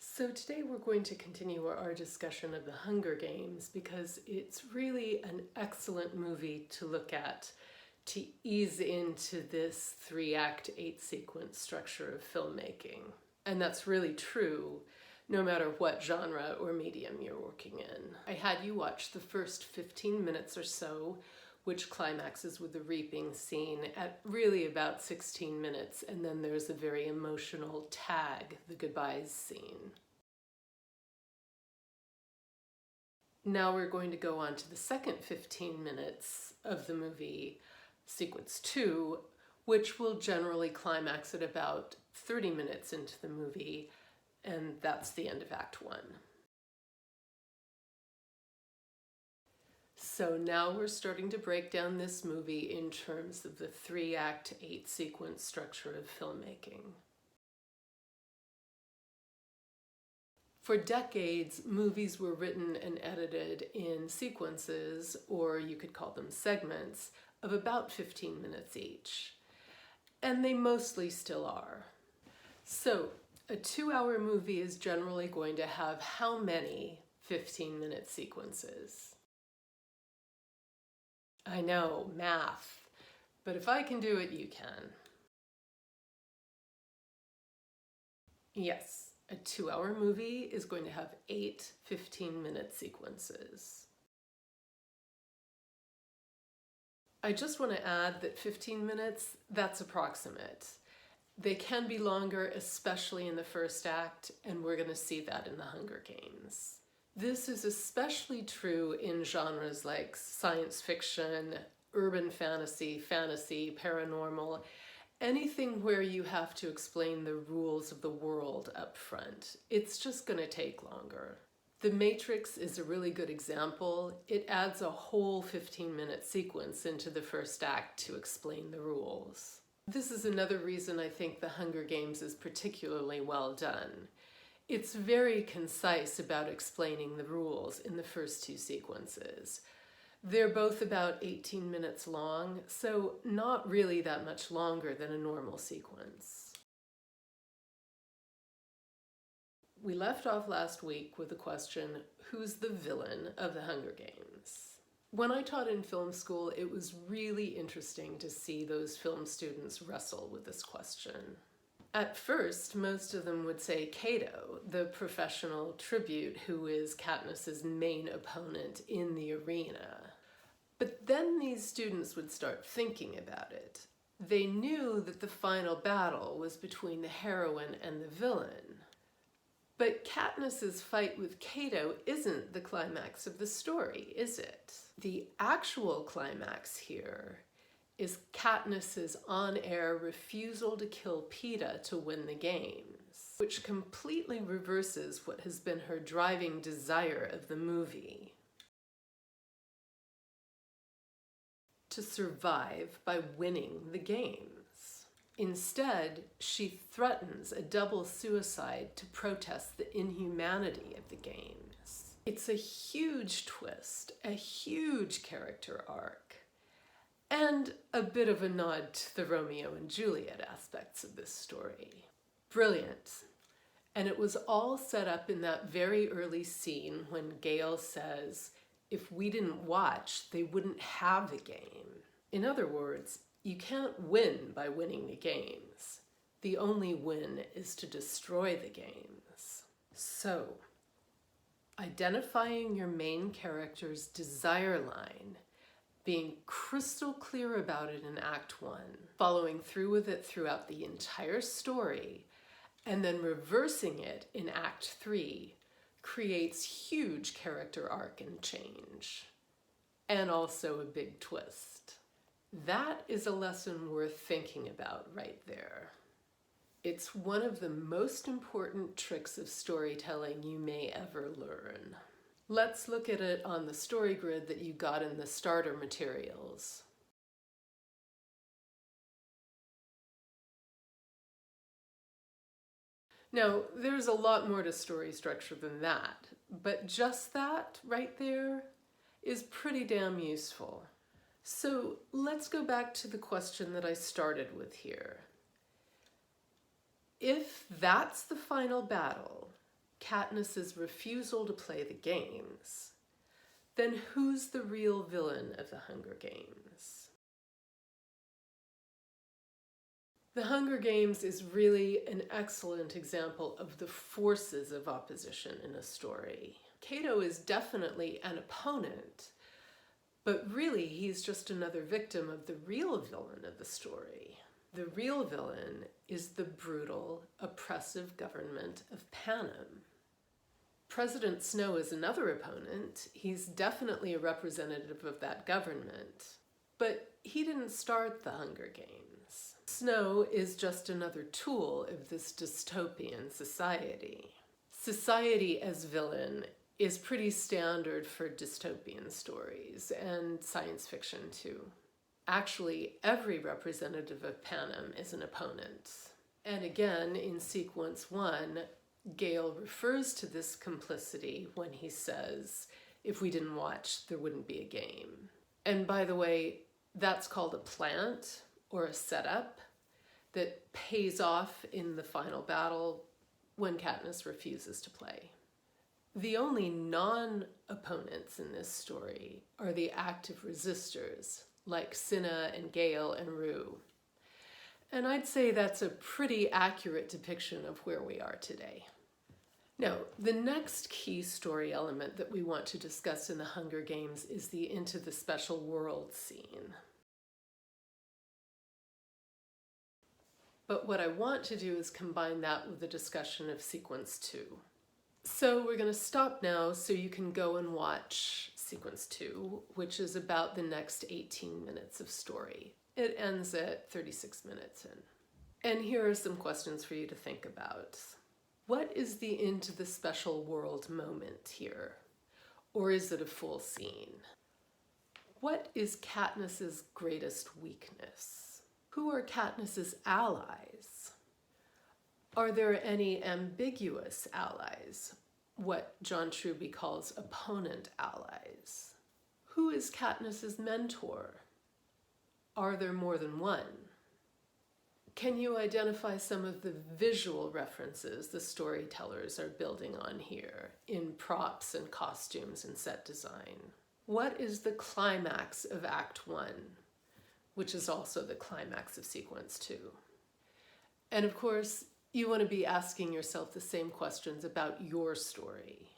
So today we're going to continue our discussion of The Hunger Games because it's really an excellent movie to look at to ease into this 3-act, 8-sequence structure of filmmaking. And that's really true no matter what genre or medium you're working in. I had you watch the first 15 minutes or so, which climaxes with the reaping scene at really about 16 minutes, and then there's a very emotional tag, the goodbyes scene. Now we're going to go on to the second 15 minutes of the movie, sequence 2, which will generally climax at about 30 minutes into the movie, and that's the end of Act 1. So now we're starting to break down this movie in terms of the 3-act, 8-sequence structure of filmmaking. For decades, movies were written and edited in sequences, or you could call them segments, of about 15 minutes each. And they mostly still are. So a 2-hour movie is generally going to have how many 15-minute sequences? I know, math, but if I can do it, you can. Yes, a 2-hour movie is going to have 8 15-minute sequences. I just want to add that 15 minutes, that's approximate. They can be longer, especially in the first act, and we're going to see that in The Hunger Games. This is especially true in genres like science fiction, urban fantasy, fantasy, paranormal, anything where you have to explain the rules of the world up front. It's just going to take longer. The Matrix is a really good example. It adds a whole 15-minute sequence into the first act to explain the rules. This is another reason I think The Hunger Games is particularly well done. It's very concise about explaining the rules in the first 2 sequences. They're both about 18 minutes long, so not really that much longer than a normal sequence. We left off last week with the question, who's the villain of The Hunger Games? When I taught in film school, it was really interesting to see those film students wrestle with this question. At first, most of them would say Cato, the professional tribute who is Katniss's main opponent in the arena. But then these students would start thinking about it. They knew that the final battle was between the heroine and the villain. But Katniss's fight with Cato isn't the climax of the story, is it? The actual climax here is Katniss's on-air refusal to kill Peeta to win the games, which completely reverses what has been her driving desire of the movie: to survive by winning the games. Instead, she threatens a double suicide to protest the inhumanity of the games. It's a huge twist, a huge character arc, and a bit of a nod to the Romeo and Juliet aspects of this story. Brilliant. And it was all set up in that very early scene when Gale says, if we didn't watch, they wouldn't have a game. In other words, you can't win by winning the games. The only win is to destroy the games. So, identifying your main character's desire line, being crystal clear about it in Act 1, following through with it throughout the entire story, and then reversing it in Act 3 creates huge character arc and change, and also a big twist. That is a lesson worth thinking about right there. It's one of the most important tricks of storytelling you may ever learn. Let's look at it on the story grid that you got in the starter materials. Now, there's a lot more to story structure than that, but just that right there is pretty damn useful. So let's go back to the question that I started with here. If that's the final battle, Katniss's refusal to play the games, then who's the real villain of the Hunger Games? The Hunger Games is really an excellent example of the forces of opposition in a story. Cato is definitely an opponent, but really he's just another victim of the real villain of the story. The real villain is the brutal, oppressive government of Panem. President Snow is another opponent. He's definitely a representative of that government, but he didn't start the Hunger Games. Snow is just another tool of this dystopian society. Society as villain is pretty standard for dystopian stories and science fiction too. Actually, every representative of Panem is an opponent. And again, in sequence 1, Gale refers to this complicity when he says, if we didn't watch, there wouldn't be a game. And by the way, that's called a plant or a setup that pays off in the final battle when Katniss refuses to play. The only non-opponents in this story are the active resistors, like Cinna and Gale and Rue. And I'd say that's a pretty accurate depiction of where we are today. Now, the next key story element that we want to discuss in the Hunger Games is the Into the Special World scene. But what I want to do is combine that with the discussion of sequence 2. So we're going to stop now so you can go and watch sequence 2, which is about the next 18 minutes of story. It ends at 36 minutes in. And here are some questions for you to think about. What is the Into the Special World moment here? Or is it a full scene? What is Katniss's greatest weakness? Who are Katniss's allies? Are there any ambiguous allies, what John Truby calls opponent allies? Who is Katniss's mentor? Are there more than one? Can you identify some of the visual references the storytellers are building on here in props and costumes and set design? What is the climax of Act 1, which is also the climax of sequence 2? And of course, you want to be asking yourself the same questions about your story.